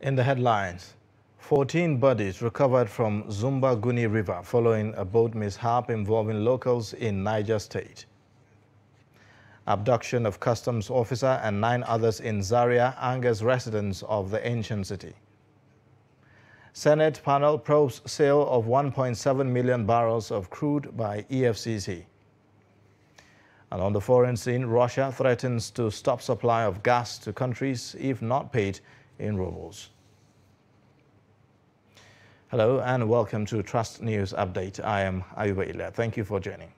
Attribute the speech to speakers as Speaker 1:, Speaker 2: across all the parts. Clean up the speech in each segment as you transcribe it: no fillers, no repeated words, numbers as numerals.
Speaker 1: In the headlines, 14 bodies recovered from Zumba Guni River following a boat mishap involving locals in Niger State. Abduction of customs officer and 9 others in Zaria angers residents of the ancient city. Senate panel probes sale of 1.7 million barrels of crude by EFCC. And on the foreign scene, Russia threatens to stop supply of gas to countries if not paid in rubles. Hello and welcome to Trust News Update. I am Ayuba Ilya. Thank you for joining.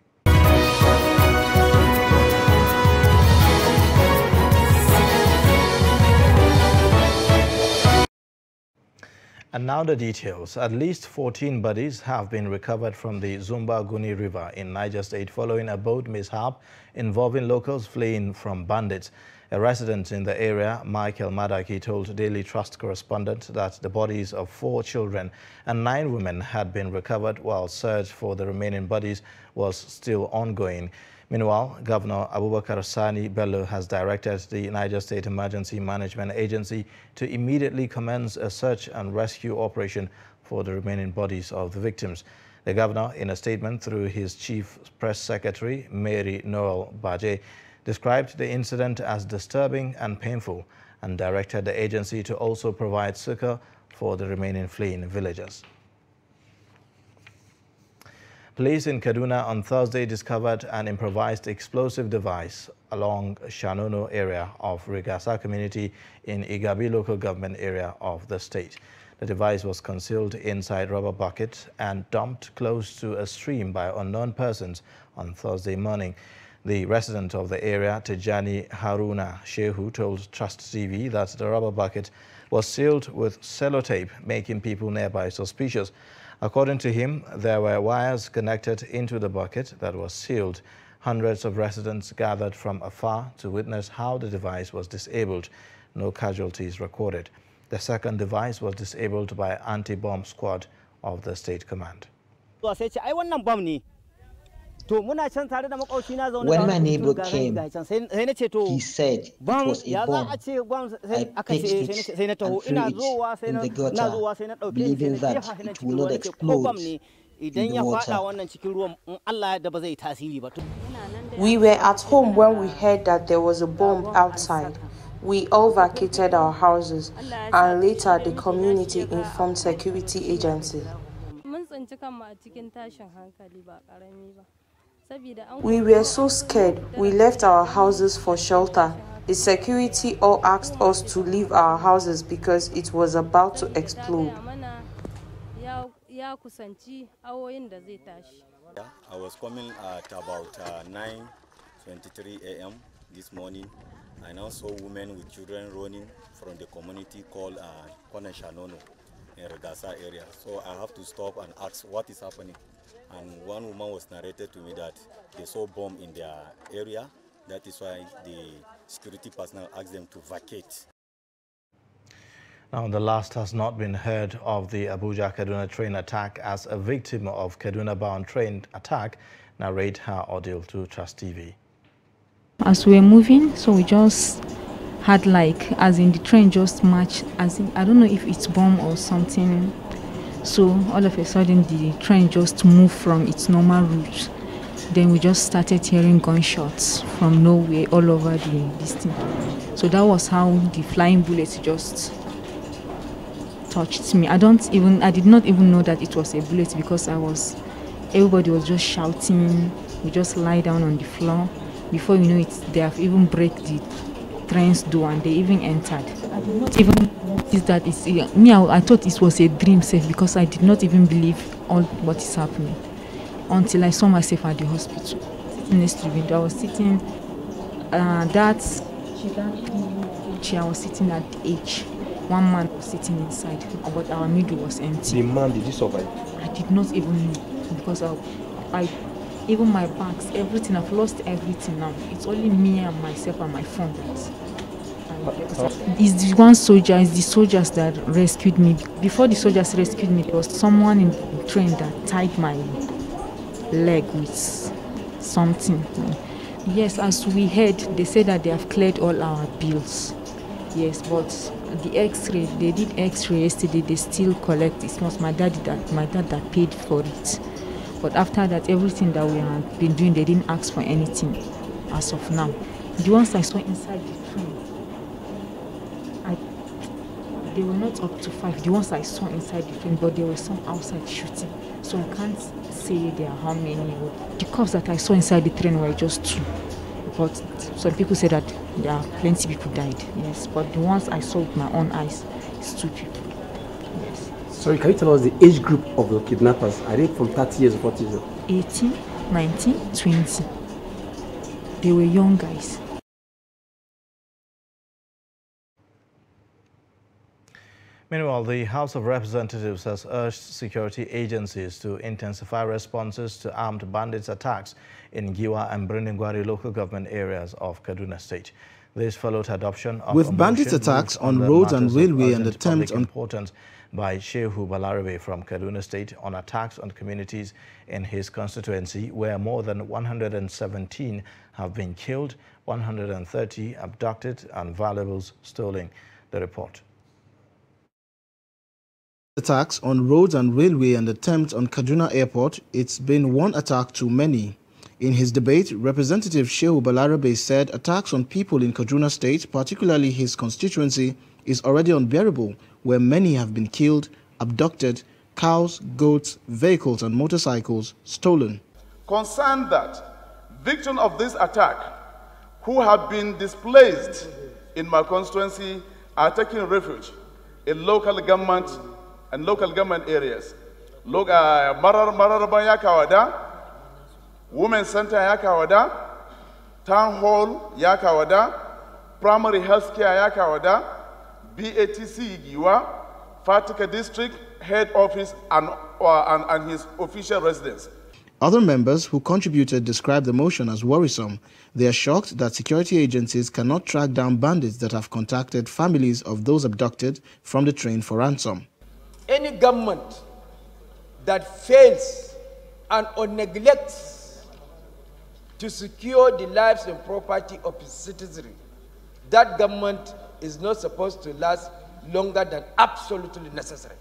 Speaker 1: And now the details. At least 14 bodies have been recovered from the Zumba Guni River in Niger State following a boat mishap involving locals fleeing from bandits. A resident in the area, Michael Madaki, told Daily Trust correspondent that the bodies of 4 children and 9 women had been recovered while search for the remaining bodies was still ongoing. Meanwhile, Governor Abubakar Sani Bello has directed the Niger State Emergency Management Agency to immediately commence a search and rescue operation for the remaining bodies of the victims. The governor, in a statement through his chief press secretary, Mary Noel Baje, described the incident as disturbing and painful and directed the agency to also provide succor for the remaining fleeing villagers. Police in Kaduna on Thursday discovered an improvised explosive device along Shanono area of Rigasa community in Igabi local government area of the state. The device was concealed inside rubber bucket and dumped close to a stream by unknown persons on Thursday morning. The resident of the area, Tijani Haruna Shehu, told Trust TV that the rubber bucket was sealed with sellotape, making people nearby suspicious. According to him, there were wires connected into the bucket that was sealed. Hundreds of residents gathered from afar to witness how the device was disabled. No casualties recorded. The second device was disabled by anti-bomb squad of the state command.
Speaker 2: When my neighbor came, he said it was a bomb. I picked it and threw it in the gutter, believing that it will not explode in the water.
Speaker 3: We were at home when we heard that there was a bomb outside. We all vacated our houses, and later the community informed security agencies. We were so scared, we left our houses for shelter. The security all asked us to leave our houses because it was about to explode.
Speaker 4: I was coming at about 9:23 a.m. this morning. I now saw women with children running from the community called Kone Shanono in Regasa area. So I have to stop and ask what is happening. And one woman was narrated to me that they saw bomb in their area. That is why the security personnel asked them to vacate.
Speaker 1: Now, the last has not been heard of the Abuja-Kaduna train attack as a victim of Kaduna-bound train attack narrate her ordeal to Trust TV.
Speaker 5: As we were moving, so we just had as in the train just marched, as in, I don't know if it's bomb or something. So all of a sudden the train just moved from its normal route. Then we just started hearing gunshots from nowhere all over this thing. So that was how the flying bullets just touched me. I did not even know that it was a bullet because everybody was just shouting. We just lie down on the floor. Before you know it, they have even break the train's door and they even entered. I did not even notice that it's me. I thought it was a dream safe because I did not even believe all what is happening until I saw myself at the hospital. Sitting next to the window, I was sitting that chair I was sitting at the edge. One man was sitting inside, but our middle was empty.
Speaker 6: The man, did you survive?
Speaker 5: I did not even know because even my bags, everything, I've lost everything now. It's only me and myself and my phone. It's the one soldier, it's the soldiers that rescued me. Before the soldiers rescued me, there was someone in the train that tied my leg with something. Yes, as we heard, they said that they have cleared all our bills. Yes, but the X-ray, they did X-ray yesterday. They still collect. It was my dad that paid for it. But after that, everything that we have been doing, they didn't ask for anything as of now. The ones I saw inside the train, they were not up to 5. The ones I saw inside the train, but there were some outside shooting. So I can't say there are how many. The cops that I saw inside the train were just 2. But some people say that there are plenty of people died. Yes, but the ones I saw with my own eyes is 2 people. Yes.
Speaker 6: Sorry, can you tell us the age group of the kidnappers? Are they from 30 years or 40 years?
Speaker 5: 18, 19, 20. They were young guys.
Speaker 1: Meanwhile, the House of Representatives has urged security agencies to intensify responses to armed bandits attacks in Giwa and Brindingwari local government areas of Kaduna State. This followed adoption of
Speaker 7: with bandit attacks on roads and railway and attempts on
Speaker 1: importance by Shehu Balarabe from Kaduna State on attacks on communities in his constituency, where more than 117 have been killed, 130 abducted, and valuables stolen. The report.
Speaker 7: Attacks on roads and railway and attempts on Kaduna Airport, it's been one attack too many. In his debate, Representative Shehu Balarabe said attacks on people in Kaduna State, particularly his constituency, is already unbearable, where many have been killed, abducted, cows, goats, vehicles and motorcycles stolen.
Speaker 8: Concerned that victims of this attack who have been displaced in my constituency are taking refuge in local government and local government areas. Mararaba Yakawada, Women's Center Yakawada, Town Hall Yakawada, Primary Healthcare Yakawada, BATC Giwa, Fatika District Head Office and his official residence.
Speaker 7: Other members who contributed described the motion as worrisome. They are shocked that security agencies cannot track down bandits that have contacted families of those abducted from the train for ransom.
Speaker 9: Any government that fails and or neglects to secure the lives and property of its citizenry, that government is not supposed to last longer than absolutely necessary,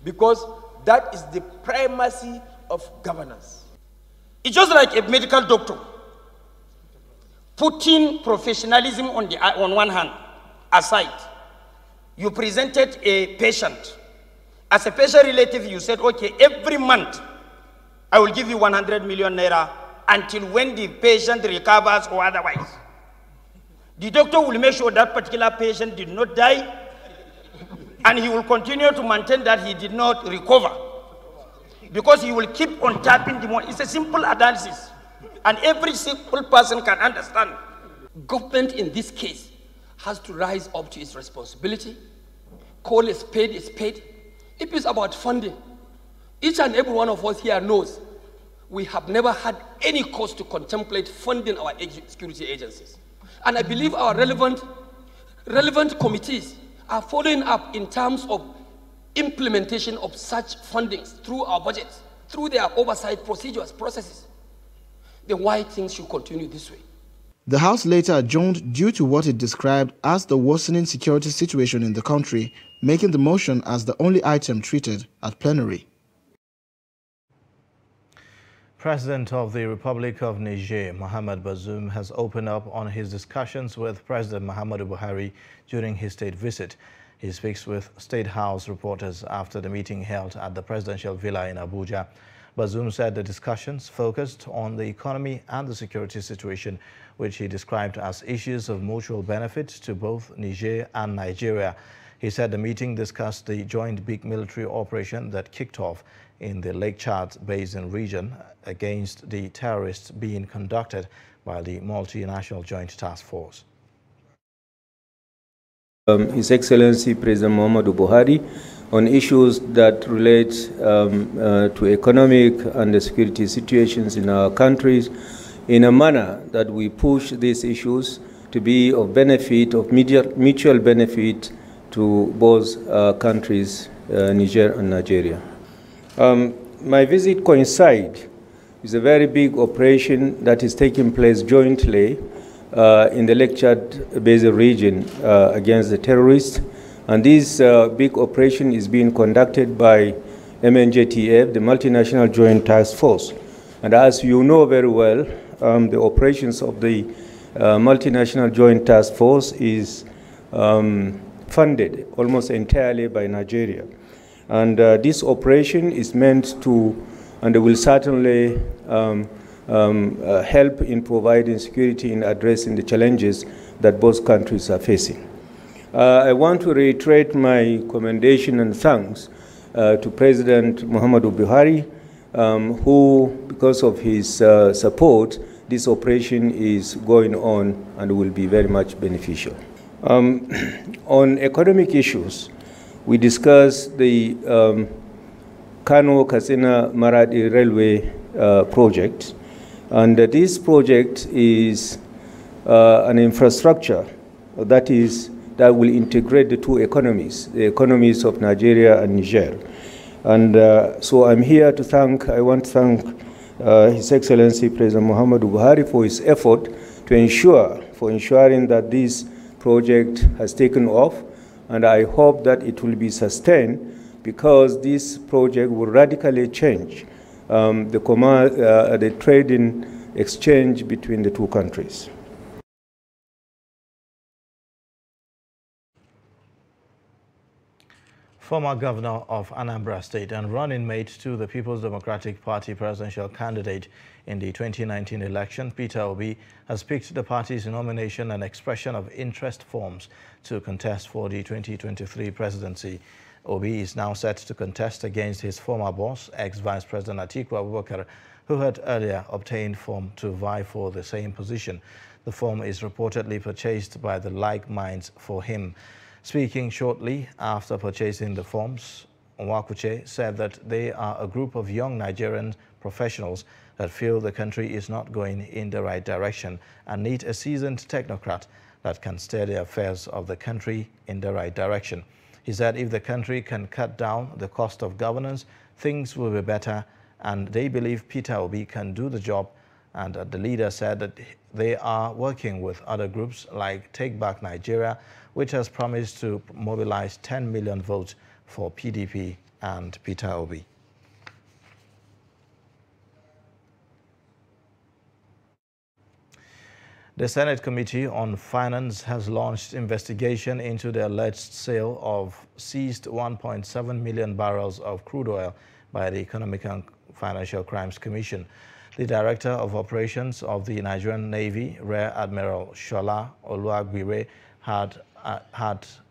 Speaker 9: because that is the primacy of governance.
Speaker 10: It's just like a medical doctor putting professionalism on one hand aside. You presented a patient. As a patient relative, you said, okay, every month I will give you 100 million naira until when the patient recovers or otherwise. The doctor will make sure that particular patient did not die, and he will continue to maintain that he did not recover, because he will keep on tapping the money. It's a simple analysis, and every simple person can understand.
Speaker 11: Government in this case has to rise up to its responsibility. Call a spade is paid. If it's about funding, each and every one of us here knows we have never had any cause to contemplate funding our security agencies. And I believe our relevant committees are following up in terms of implementation of such fundings through our budgets, through their oversight processes. Then why things should continue this way?
Speaker 7: The House later adjourned due to what it described as the worsening security situation in the country, making the motion as the only item treated at plenary.
Speaker 1: President of the Republic of Niger, Mohamed Bazoum, has opened up on his discussions with President Muhammadu Buhari during his state visit. He speaks with State House reporters after the meeting held at the presidential villa in Abuja. Bazoum said the discussions focused on the economy and the security situation, which he described as issues of mutual benefit to both Niger and Nigeria. He said the meeting discussed the joint big military operation that kicked off in the Lake Chad Basin region against the terrorists being conducted by the multinational joint task force.
Speaker 12: His Excellency President Muhammadu Buhari on issues that relate to economic and the security situations in our countries in a manner that we push these issues to be of benefit, of mutual benefit to both countries, Niger and Nigeria. My visit coincides with a very big operation that is taking place jointly in the Lake Chad Basin region against the terrorists, And this big operation is being conducted by MNJTF, the Multinational Joint Task Force. And as you know very well, the operations of the Multinational Joint Task Force is funded almost entirely by Nigeria. And this operation is meant to, and will certainly help in providing security in addressing the challenges that both countries are facing. I want to reiterate my commendation and thanks to President Muhammadu Buhari, who, because of his support, this operation is going on and will be very much beneficial. On economic issues, we discussed the Kano-Katsina Maradi Railway project, and this project is an infrastructure that will integrate the two economies, the economies of Nigeria and Niger. And so I'm here to I want to thank His Excellency President Muhammadu Buhari for his effort to ensuring that this project has taken off, and I hope that it will be sustained, because this project will radically change the trading exchange between the two countries.
Speaker 1: Former governor of Anambra State and running mate to the People's Democratic Party presidential candidate in the 2019 election, Peter Obi, has picked the party's nomination and expression of interest forms to contest for the 2023 presidency. Obi is now set to contest against his former boss, ex-Vice President Atiku Abubakar, who had earlier obtained form to vie for the same position. The form is reportedly purchased by the like minds for him. Speaking shortly after purchasing the forms, Nwakuche said that they are a group of young Nigerian professionals that feel the country is not going in the right direction and need a seasoned technocrat that can steer the affairs of the country in the right direction. He said if the country can cut down the cost of governance, things will be better, and they believe Peter Obi can do the job. And the leader said that they are working with other groups like Take Back Nigeria, which has promised to mobilize 10 million votes for PDP and Peter Obi. The Senate Committee on Finance has launched investigation into the alleged sale of seized 1.7 million barrels of crude oil by the Economic and Financial Crimes Commission. The Director of Operations of the Nigerian Navy, Rear Admiral Shola Oluwagbire, had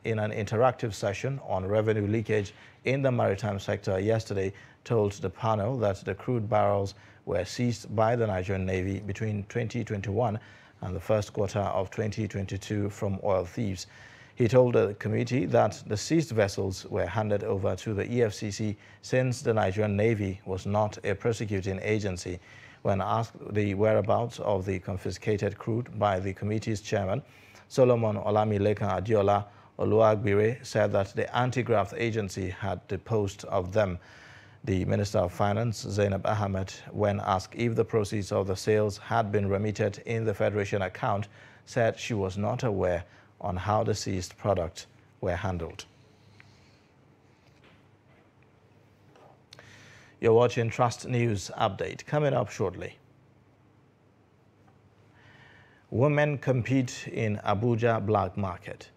Speaker 1: in an interactive session on revenue leakage in the maritime sector yesterday, told the panel that the crude barrels were seized by the Nigerian Navy between 2021 and the first quarter of 2022 from oil thieves. He told the committee that the seized vessels were handed over to the EFCC since the Nigerian Navy was not a prosecuting agency. When asked the whereabouts of the confiscated crude by the committee's chairman, Solomon Olamilekan Adiola, Oluwagbire said that the anti-graft agency had disposed of them. The Minister of Finance, Zainab Ahmed, when asked if the proceeds of the sales had been remitted in the Federation account, said she was not aware on how the seized products were handled. You're watching Trust News Update. Coming up shortly. Women compete in Abuja black market.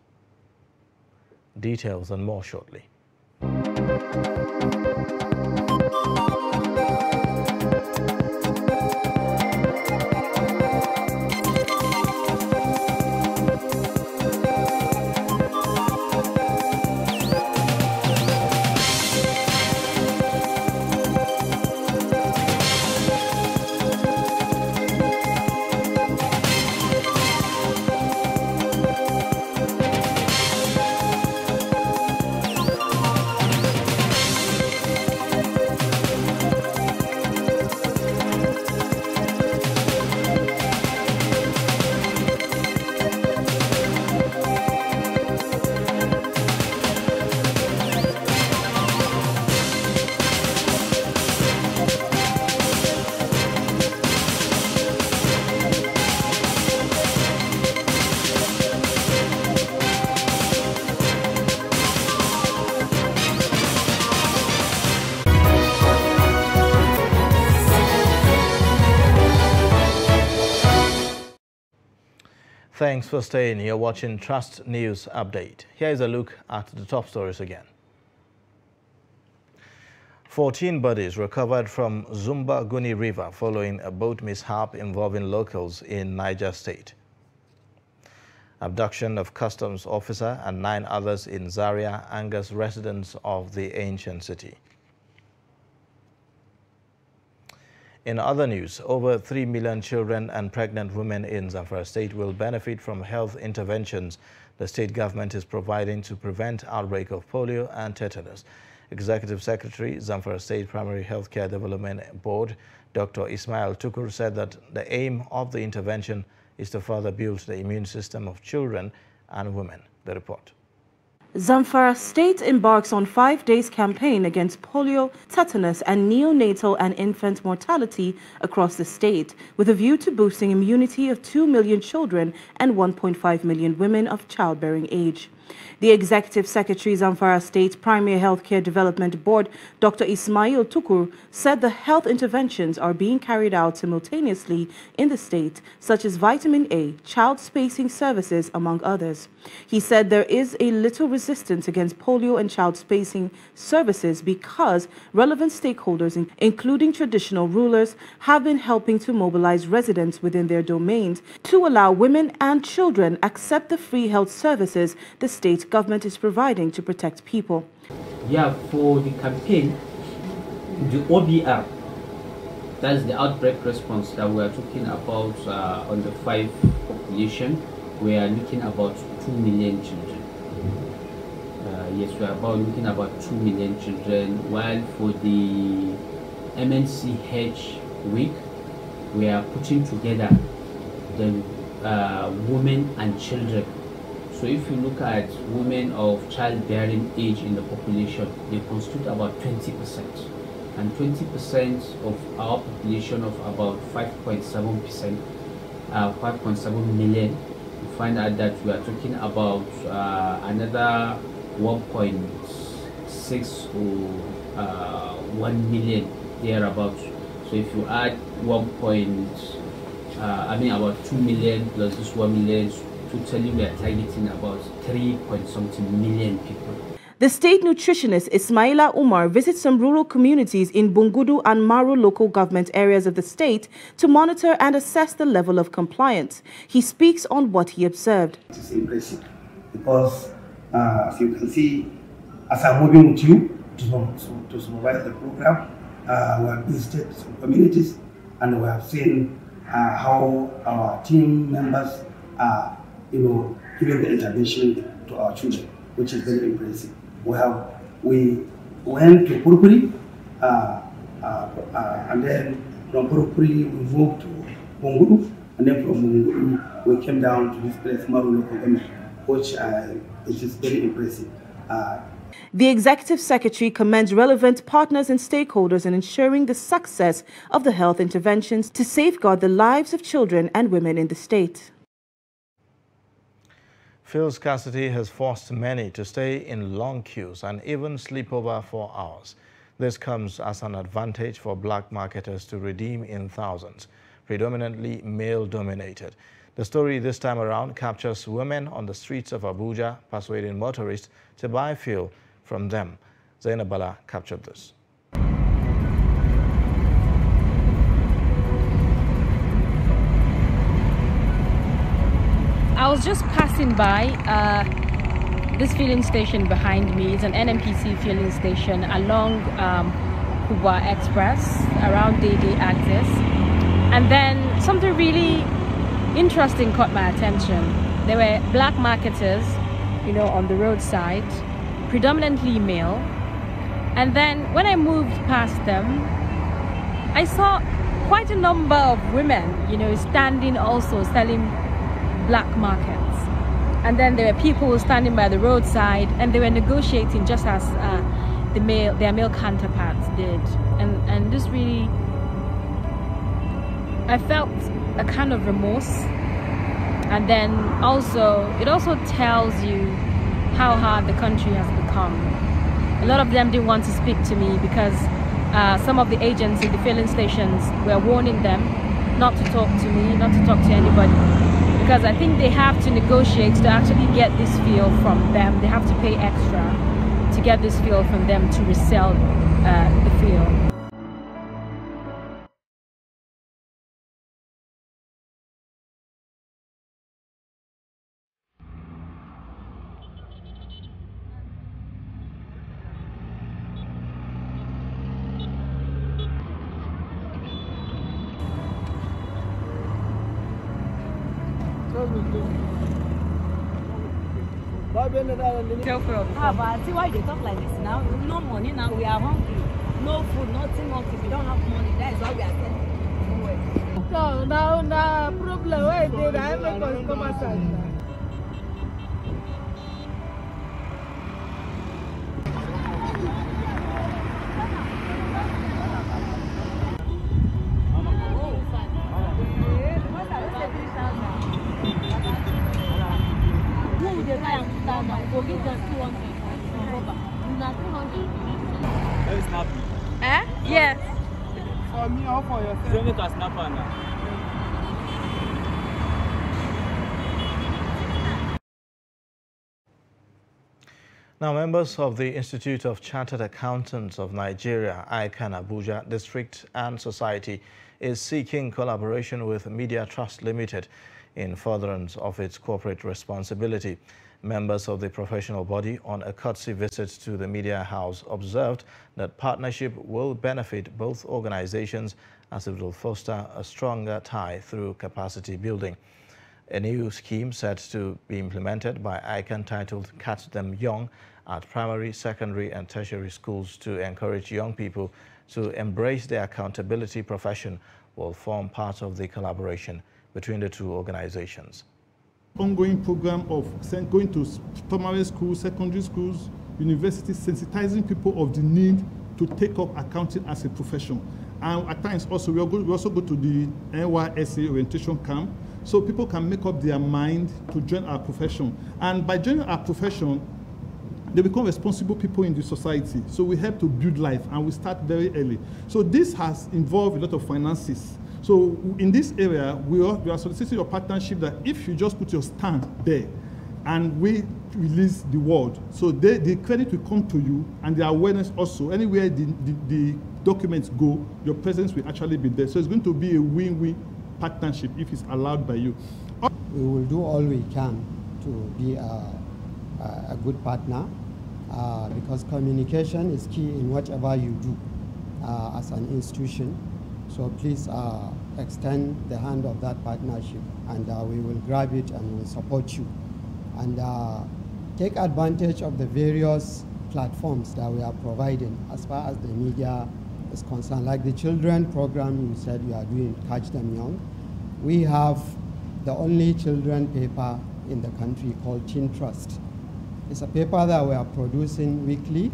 Speaker 1: Details and more shortly. Thanks for staying. You're watching Trust News Update. Here is a look at the top stories again. 14 bodies recovered from Zumba Guni River following a boat mishap involving locals in Niger State. Abduction of customs officer and 9 others in Zaria angers residents of the ancient city. In other news, over 3 million children and pregnant women in Zamfara State will benefit from health interventions the state government is providing to prevent outbreak of polio and tetanus. Executive Secretary, Zamfara State Primary Healthcare Development Board, Dr. Ismail Tukur, said that the aim of the intervention is to further build the immune system of children and women. The report.
Speaker 3: Zamfara State embarks on 5 days campaign against polio, tetanus and neonatal and infant mortality across the state, with a view to boosting immunity of 2 million children and 1.5 million women of childbearing age. The Executive Secretary, Zamfara State Primary Healthcare Development Board, Dr. Ismail Tukur, said the health interventions are being carried out simultaneously in the state, such as vitamin A, child spacing services, among others. He said there is a little resistance against polio and child spacing services because relevant stakeholders, including traditional rulers, have been helping to mobilize residents within their domains to allow women and children accept the free health services the state government is providing to protect people.
Speaker 13: Yeah, for the campaign, the OBR, that's the outbreak response that we are talking about on the 5 population, we are looking about 2 million children. Yes, we are looking about 2 million children, while for the MNCH week, we are putting together the women and children. So if you look at women of childbearing age in the population, they constitute about 20%. And 20% of our population of about 5.7%, 5.7 million, you find out that we are talking about another 1.6 or 1 million thereabouts. So if you add about 2 million plus this 1 million, totally we are targeting about 3-point-something million people.
Speaker 3: The state nutritionist Ismaila Umar visits some rural communities in Bungudu and Maru local government areas of the state to monitor and assess the level of compliance. He speaks on what he observed.
Speaker 14: It is impressive because, as you can see, as I'm moving with you to supervise the program, we have visited some communities and we have seen how our team members are giving the intervention to our children, which is very impressive. We went to Purpuri, and then from Purpuri we moved to Bungudu, and then from Bungudu we came down to this place, Maru local government, which is just very impressive.
Speaker 3: The Executive Secretary commends relevant partners and stakeholders in ensuring the success of the health interventions to safeguard the lives of children and women in the state.
Speaker 1: Fuel scarcity has forced many to stay in long queues and even sleep over for hours. This comes as an advantage for black marketers to redeem in thousands, predominantly male-dominated. The story this time around captures women on the streets of Abuja persuading motorists to buy fuel from them. Zainab Bala captured this.
Speaker 15: I was just passing by this filling station behind me. It's an NNPC filling station along Kubwa Express around Day Access. And then something really interesting caught my attention. There were black marketers, on the roadside, predominantly male. And then when I moved past them, I saw quite a number of women, standing also selling black markets. And then there were people standing by the roadside and they were negotiating just as their male counterparts did. And this really, I felt a kind of remorse. And then it also tells you how hard the country has become. A lot of them didn't want to speak to me because some of the agents in the filling stations were warning them not to talk to me, not to talk to anybody, because I think they have to negotiate to actually get this fuel from them. They have to pay extra to get this fuel from them to resell the fuel.
Speaker 16: See why they talk like this now? No money now, we are hungry. No food, nothing else. If we don't have money, that is why we are sending. So now problem where they are come outside.
Speaker 15: Yes.
Speaker 16: For me or for yourself?
Speaker 17: You need a snapper now.
Speaker 1: Now, members of the Institute of Chartered Accountants of Nigeria, ICAN Abuja District and Society is seeking collaboration with Media Trust Limited in furtherance of its corporate responsibility. Members of the professional body on a courtesy visit to the media house observed that partnership will benefit both organizations as it will foster a stronger tie through capacity building. A new scheme set to be implemented by ICAN titled Catch Them Young at primary, secondary and tertiary schools to encourage young people to embrace their accountability profession will form part of the collaboration between the two organizations.
Speaker 18: Ongoing program of going to primary schools, secondary schools, universities, sensitizing people of the need to take up accounting as a profession. And at times also, we also go to the NYSA orientation camp, so people can make up their mind to join our profession. And by joining our profession, they become responsible people in the society. So we help to build life, and we start very early. So this has involved a lot of finances. So in this area, we are soliciting your partnership that if you just put your stand there and we release the word, so the credit will come to you and the awareness also. Anywhere the documents go, your presence will actually be there. So it's going to be a win-win partnership if it's allowed by you.
Speaker 19: We will do all we can to be a good partner because communication is key in whatever you do as an institution. So please extend the hand of that partnership, and we will grab it and will support you. And take advantage of the various platforms that we are providing as far as the media is concerned. Like the children program you said you are doing, Catch Them Young. We have the only children paper in the country called Teen Trust. It's a paper that we are producing weekly,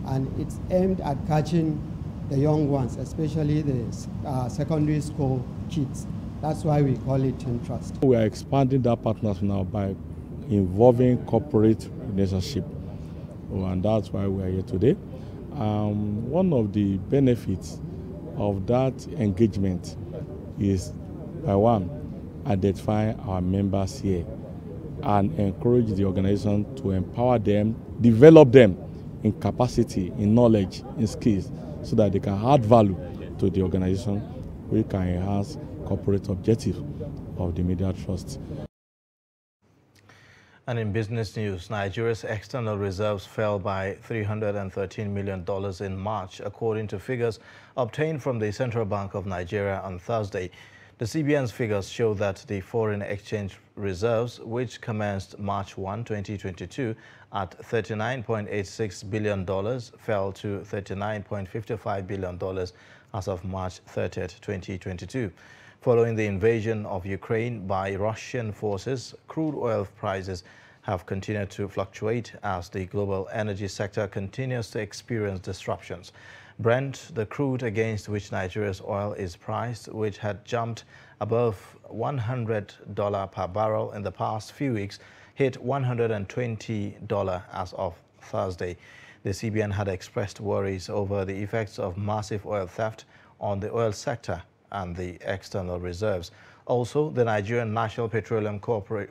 Speaker 19: and it's aimed at catching the young ones, especially the secondary school kids. That's why we call it Teen Trust.
Speaker 18: We are expanding that partnership now by involving corporate relationship, and that's why we are here today. One of the benefits of that engagement is, by one, identify our members here and encourage the organization to empower them, develop them in capacity, in knowledge, in skills, so that they can add value to the organization. We can enhance corporate objectives of the Media Trust.
Speaker 1: And in business news, Nigeria's external reserves fell by $313 million in March, according to figures obtained from the Central Bank of Nigeria on Thursday. The CBN's figures show that the foreign exchange reserves, which commenced March 1, 2022 at $39.86 billion, fell to $39.55 billion as of March 30, 2022. Following the invasion of Ukraine by Russian forces, crude oil prices have continued to fluctuate as the global energy sector continues to experience disruptions. Brent, the crude against which Nigeria's oil is priced, which had jumped above $100 per barrel in the past few weeks, hit $120 as of Thursday. The CBN had expressed worries over the effects of massive oil theft on the oil sector and the external reserves. Also, the Nigerian National Petroleum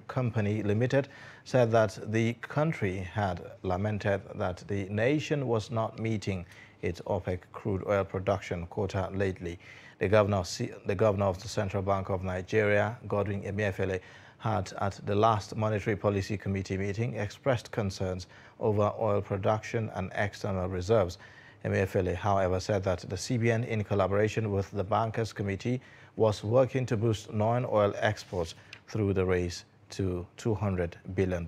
Speaker 1: Company Limited said that the country had lamented that the nation was not meeting its OPEC crude oil production quota lately. The governor of the Central Bank of Nigeria, Godwin Emefiele, had at the last Monetary Policy Committee meeting expressed concerns over oil production and external reserves. Emefiele, however, said that the CBN, in collaboration with the Bankers Committee, was working to boost non-oil exports through the race to $200 billion.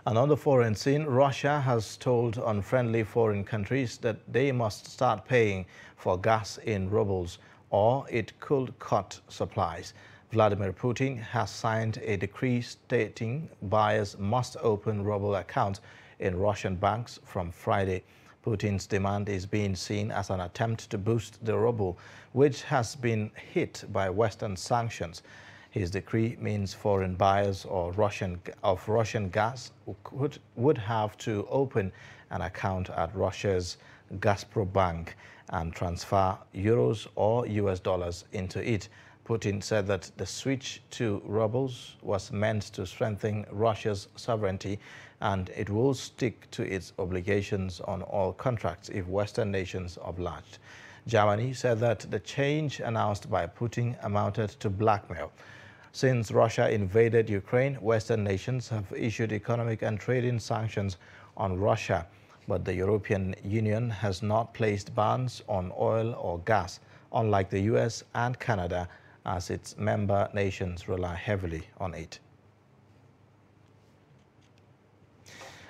Speaker 1: And on the foreign scene, Russia has told unfriendly foreign countries that they must start paying for gas in rubles or it could cut supplies. Vladimir Putin has signed a decree stating buyers must open ruble accounts in Russian banks from Friday. Putin's demand is being seen as an attempt to boost the ruble, which has been hit by Western sanctions. His decree means foreign buyers of Russian gas would have to open an account at Russia's Gazprom Bank and transfer euros or US dollars into it. Putin said that the switch to rubles was meant to strengthen Russia's sovereignty, and it will stick to its obligations on all contracts if Western nations obliged. Germany said that the change announced by Putin amounted to blackmail. Since Russia invaded Ukraine, Western nations have issued economic and trading sanctions on Russia, but the European Union has not placed bans on oil or gas, unlike the US and Canada, as its member nations rely heavily on it.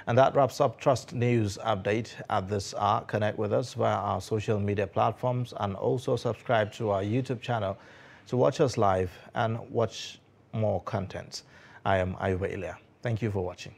Speaker 1: And that wraps up Trust News Update at this hour. Connect with us via our social media platforms and also subscribe to our YouTube channel to watch us live and watch more contents. I am Ayuba Ilya. Thank you for watching.